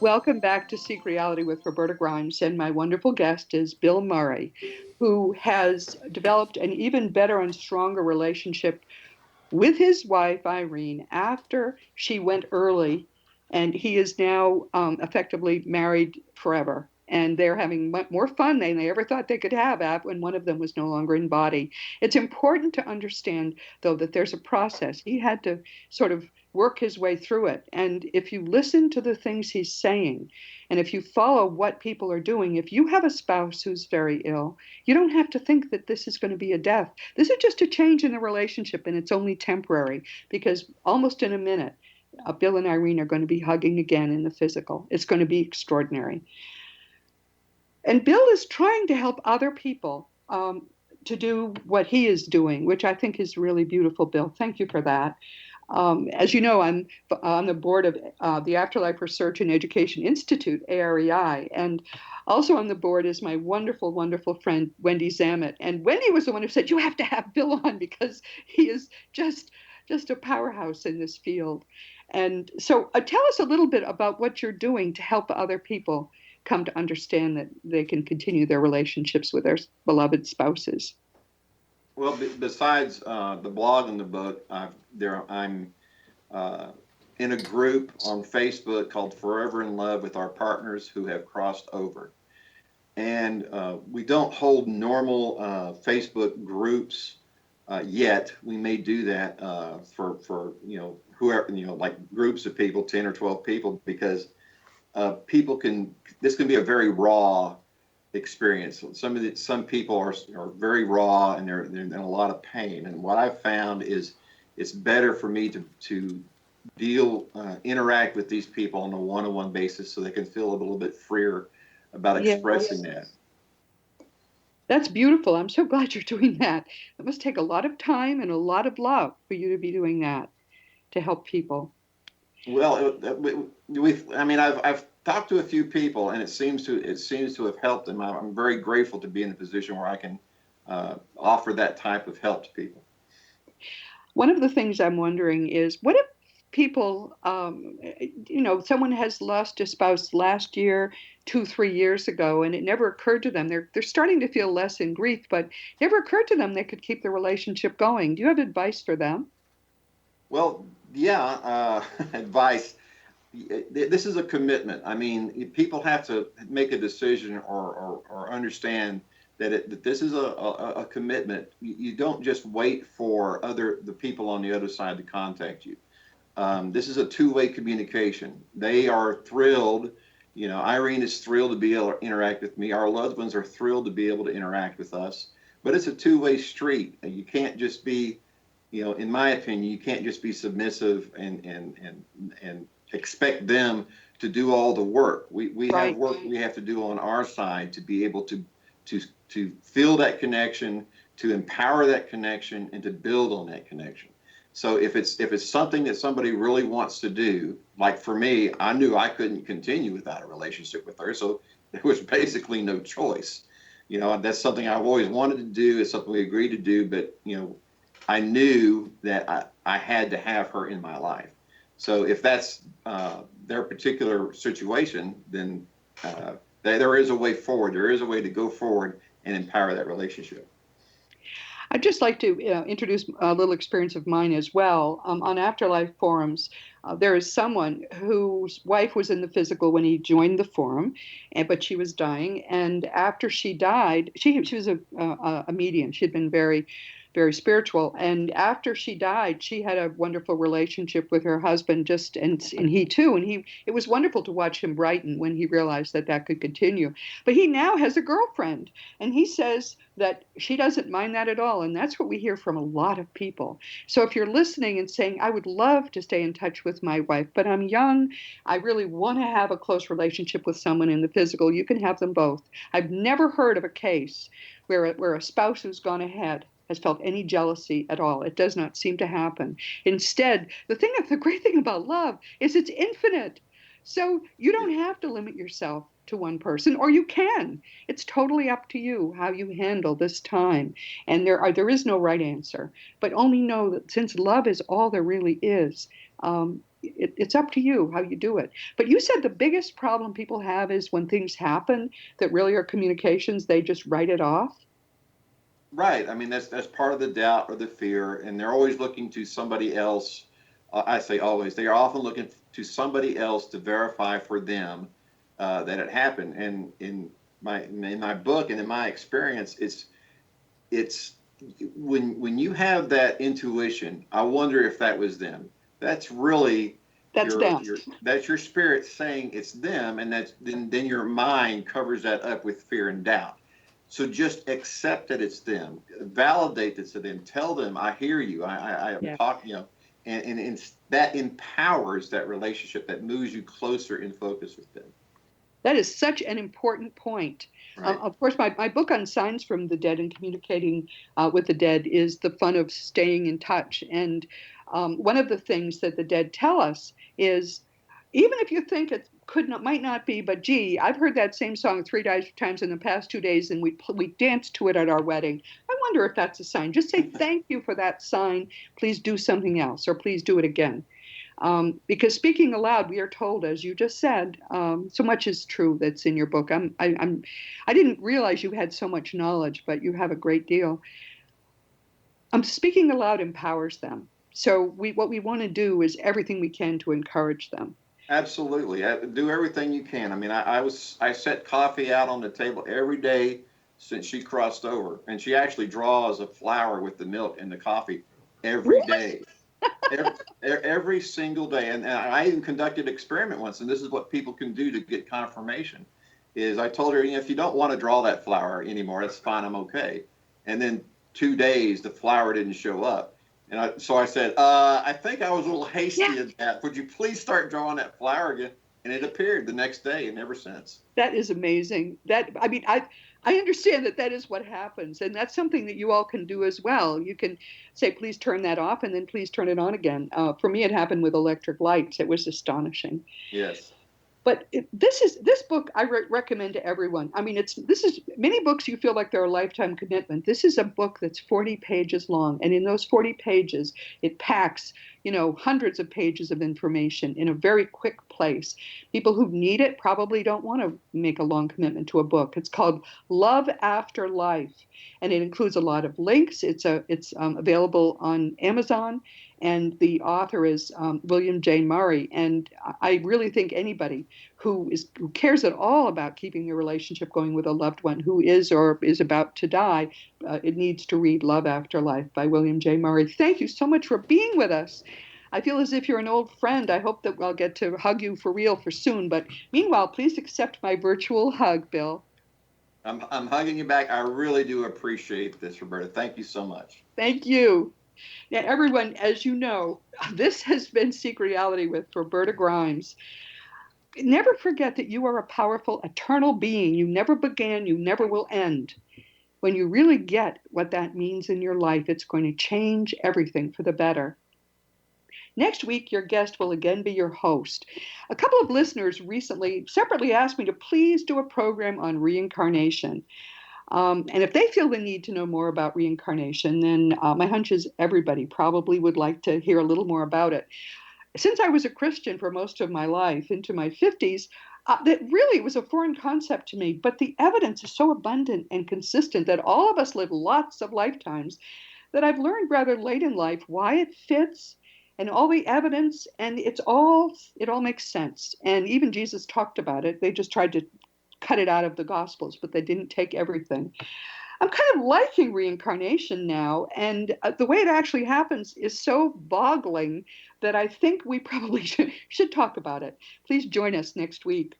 Welcome back to Seek Reality with Roberta Grimes, and my wonderful guest is Bill Murray, who has developed an even better and stronger relationship with his wife, Irene, after she went early, and he is now effectively married forever. And they're having more fun than they ever thought they could have when one of them was no longer in body. It's important to understand, though, that there's a process. He had to sort of work his way through it. And if you listen to the things he's saying, and if you follow what people are doing, if you have a spouse who's very ill, you don't have to think that this is going to be a death. This is just a change in the relationship, and it's only temporary because almost in a minute, Bill and Irene are going to be hugging again in the physical. It's going to be extraordinary. And Bill is trying to help other people to do what he is doing, which I think is really beautiful, Bill. Thank you for that. As you know, I'm on the board of the Afterlife Research and Education Institute, AREI, and also on the board is my wonderful, wonderful friend, Wendy Zamet. And Wendy was the one who said, you have to have Bill on because he is just a powerhouse in this field. And so tell us a little bit about what you're doing to help other people come to understand that they can continue their relationships with their beloved spouses. Well, besides the blog and the book, I'm in a group on Facebook called Forever in Love with Our Partners Who Have Crossed Over. And we don't hold normal Facebook groups yet. We may do that for whoever, like groups of people, 10 or 12 people, because this can be a very raw experience. Some people are very raw and they're in a lot of pain. And what I've found is it's better for me to interact with these people on a one-on-one basis so they can feel a little bit freer about expressing that. That's beautiful. I'm so glad you're doing that. It must take a lot of time and a lot of love for you to be doing that to help people. Well, I've talked to a few people, and it seems to have helped them. I'm very grateful to be in a position where I can offer that type of help to people. One of the things I'm wondering is, what if people, someone has lost a spouse last year, 2-3 years ago, and it never occurred to them. They're starting to feel less in grief, but it never occurred to them they could keep the relationship going. Do you have advice for them? Well, yeah, advice. This is a commitment. I mean, people have to make a decision or understand that this is a commitment. You don't just wait for the people on the other side to contact you. This is a two-way communication. They are thrilled. Irene is thrilled to be able to interact with me. Our loved ones are thrilled to be able to interact with us. But it's a two-way street. You can't just be, in my opinion, you can't just be submissive and expect them to do all the work. We have work we have to do on our side to be able to feel that connection, to empower that connection, and to build on that connection. So if it's something that somebody really wants to do, like for me, I knew I couldn't continue without a relationship with her, so there was basically no choice. That's something I've always wanted to do. It's something we agreed to do, but I knew that I had to have her in my life. So if that's their particular situation, then there is a way forward. There is a way to go forward and empower that relationship. I'd just like to introduce a little experience of mine as well. On Afterlife forums, there is someone whose wife was in the physical when he joined the forum, but she was dying. And after she died, she was a medium. She had been very, very spiritual. And after she died, she had a wonderful relationship with her husband, and he too. And it was wonderful to watch him brighten when he realized that could continue. But he now has a girlfriend, and he says that she doesn't mind that at all. And that's what we hear from a lot of people. So if you're listening and saying, I would love to stay in touch with my wife, but I'm young, I really want to have a close relationship with someone in the physical, you can have them both. I've never heard of a case where a spouse who's gone ahead has felt any jealousy at all. It does not seem to happen. Instead, the great thing about love is it's infinite. So you don't have to limit yourself to one person, or you can. It's totally up to you how you handle this time. And there is no right answer, but only know that since love is all there really is, it's up to you how you do it. But you said the biggest problem people have is when things happen that really are communications, they just write it off. Right. I mean, that's part of the doubt or the fear, and they're always looking to somebody else. I say always. They are often looking to somebody else to verify for them that it happened. And in my book and in my experience, it's when you have that intuition. I wonder if that was them. That's really That's them. that's your spirit saying it's them, and then your mind covers that up with fear and doubt. So just accept that it's them, validate that to them, tell them, I hear you, I Yeah. talk, and that empowers that relationship, that moves you closer in focus with them. That is such an important point. Right. Of course, my book on signs from the dead and communicating with the dead is the fun of staying in touch. And one of the things that the dead tell us is, even if you think it might not be, but gee, I've heard that same song three times in the past 2 days, and we danced to it at our wedding. I wonder if that's a sign. Just say thank you for that sign. Please do something else, or please do it again. Because speaking aloud, we are told, as you just said, so much is true that's in your book. I didn't realize you had so much knowledge, but you have a great deal. Speaking aloud empowers them. So what we want to do is everything we can to encourage them. Absolutely. Do everything you can. I mean, I set coffee out on the table every day since she crossed over, and she actually draws a flower with the milk and the coffee every day. Every single day. And I even conducted an experiment once, and this is what people can do to get confirmation, is I told her, if you don't want to draw that flower anymore, that's fine, I'm okay. And then 2 days, the flower didn't show up. And so I said, I think I was a little hasty at that. Would you please start drawing that flower again? And it appeared the next day, and ever since. That is amazing. I understand that is what happens, and that's something that you all can do as well. You can say, please turn that off, and then please turn it on again. For me, it happened with electric lights. It was astonishing. Yes. But this book I recommend to everyone. I mean, this is many books you feel like they're a lifetime commitment. This is a book that's 40 pages long, and in those 40 pages, it packs hundreds of pages of information in a very quick place. People who need it probably don't want to make a long commitment to a book. It's called Love After Life, and it includes a lot of links. It's available on Amazon. And the author is William J. Murray. And I really think anybody who cares at all about keeping your relationship going with a loved one who is or is about to die, it needs to read Love After Life by William J. Murray. Thank you so much for being with us. I feel as if you're an old friend. I hope that I'll get to hug you for real for soon. But meanwhile, please accept my virtual hug, Bill. I'm hugging you back. I really do appreciate this, Roberta. Thank you so much. Thank you. Now, everyone, as you know, this has been Seek Reality with Roberta Grimes. Never forget that you are a powerful, eternal being. You never began, you never will end. When you really get what that means in your life, it's going to change everything for the better. Next week, your guest will again be your host. A couple of listeners recently separately asked me to please do a program on reincarnation. And if they feel the need to know more about reincarnation, then my hunch is everybody probably would like to hear a little more about it. Since I was a Christian for most of my life, into my 50s, that really was a foreign concept to me. But the evidence is so abundant and consistent that all of us live lots of lifetimes that I've learned rather late in life why it fits and all the evidence, and it all makes sense. And even Jesus talked about it. They just tried to cut it out of the Gospels, but they didn't take everything. I'm kind of liking reincarnation now, and the way it actually happens is so boggling that I think we probably should talk about it. Please join us next week.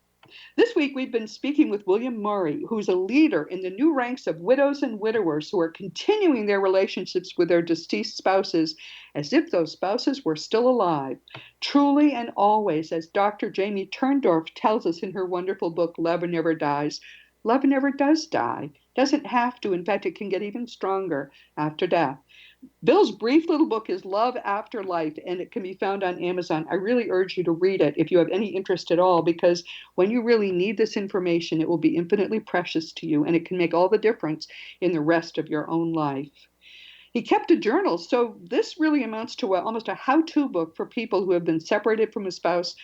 This week, we've been speaking with William Murray, who's a leader in the new ranks of widows and widowers who are continuing their relationships with their deceased spouses as if those spouses were still alive. Truly and always, as Dr. Jamie Turndorf tells us in her wonderful book, Love Never Dies, love never does die. Doesn't have to. In fact, it can get even stronger after death. Bill's brief little book is Love After Life, and it can be found on Amazon. I really urge you to read it if you have any interest at all, because when you really need this information, it will be infinitely precious to you, and it can make all the difference in the rest of your own life. He kept a journal, so this really amounts to almost a how-to book for people who have been separated from a spouse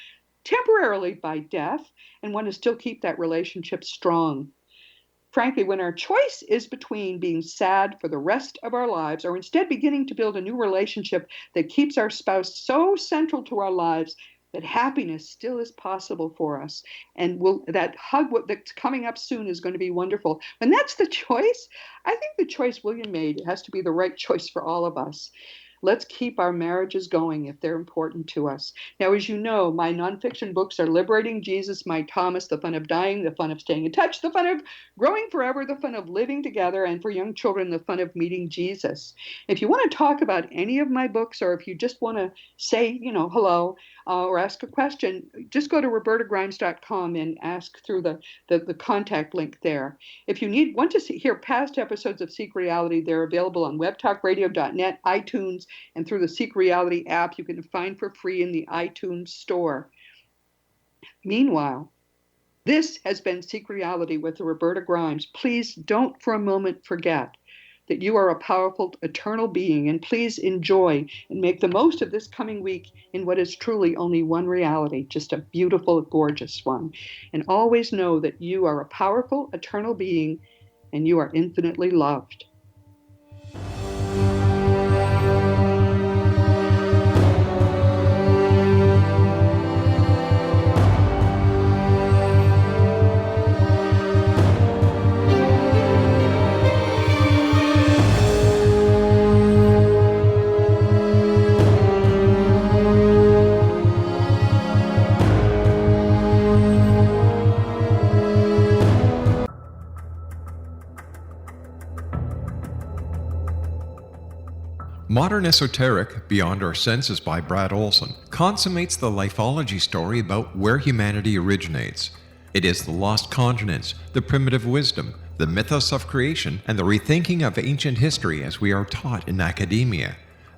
temporarily by death and want to still keep that relationship strong. Frankly, when our choice is between being sad for the rest of our lives or instead beginning to build a new relationship that keeps our spouse so central to our lives that happiness still is possible for us, and that hug that's coming up soon is going to be wonderful. When that's the choice, I think the choice William made has to be the right choice for all of us. Let's keep our marriages going if they're important to us. Now, as you know, my nonfiction books are Liberating Jesus, My Thomas, The Fun of Dying, The Fun of Staying in Touch, The Fun of Growing Forever, The Fun of Living Together, and for young children, The Fun of Meeting Jesus. If you want to talk about any of my books, or if you just want to say, hello, or ask a question, just go to robertagrimes.com and ask through the contact link there. If you want to hear past episodes of Seek Reality, they're available on webtalkradio.net, iTunes, and through the Seek Reality app you can find for free in the iTunes store. Meanwhile, this has been Seek Reality with Roberta Grimes. Please don't for a moment forget that you are a powerful, eternal being, and please enjoy and make the most of this coming week in what is truly only one reality, just a beautiful, gorgeous one. And always know that you are a powerful, eternal being, and you are infinitely loved. Modern Esoteric, Beyond Our Senses by Brad Olson, consummates the lifeology story about where humanity originates. It is the lost continents, the primitive wisdom, the mythos of creation, and the rethinking of ancient history as we are taught in academia.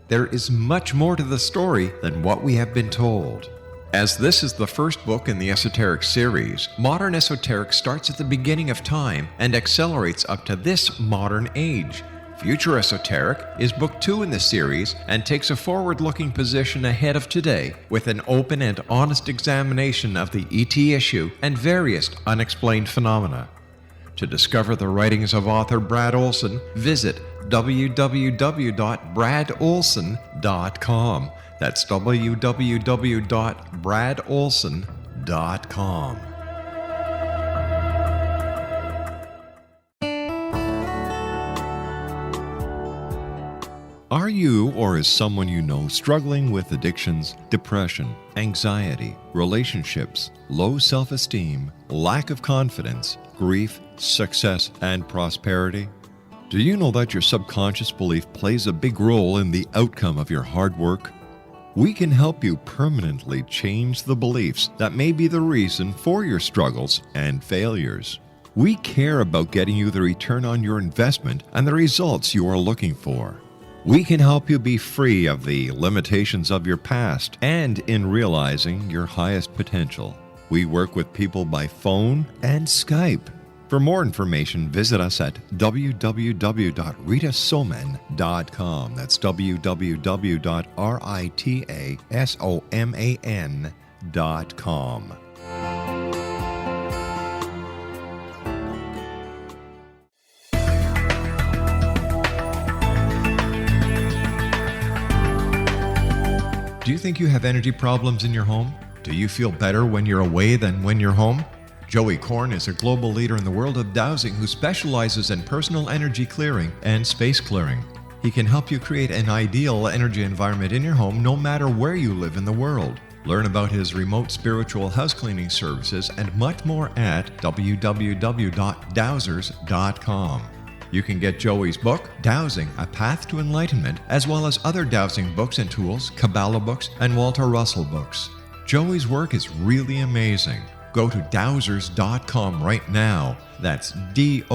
There is much more to the story than what we have been told. As this is the first book in the Esoteric series, Modern Esoteric starts at the beginning of time and accelerates up to this modern age. Future Esoteric is book 2 in the series and takes a forward-looking position ahead of today with an open and honest examination of the ET issue and various unexplained phenomena. To discover the writings of author Brad Olson, visit www.bradolson.com. That's www.bradolson.com. Are you or is someone you know struggling with addictions, depression, anxiety, relationships, low self-esteem, lack of confidence, grief, success, and prosperity? Do you know that your subconscious belief plays a big role in the outcome of your hard work? We can help you permanently change the beliefs that may be the reason for your struggles and failures. We care about getting you the return on your investment and the results you are looking for. We can help you be free of the limitations of your past and in realizing your highest potential. We work with people by phone and Skype. For more information, visit us at www.ritasoman.com. That's www.ritasoman.com. Do you think you have energy problems in your home? Do you feel better when you're away than when you're home? Joey Korn is a global leader in the world of dowsing who specializes in personal energy clearing and space clearing. He can help you create an ideal energy environment in your home no matter where you live in the world. Learn about his remote spiritual house cleaning services and much more at www.dowsers.com. You can get Joey's book, Dowsing, A Path to Enlightenment, as well as other dowsing books and tools, Kabbalah books, and Walter Russell books. Joey's work is really amazing. Go to dowsers.com right now. That's DOWSERS.com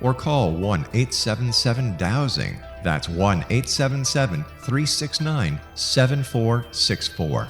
or call 1-877-DOWSING. That's 1-877-369-7464.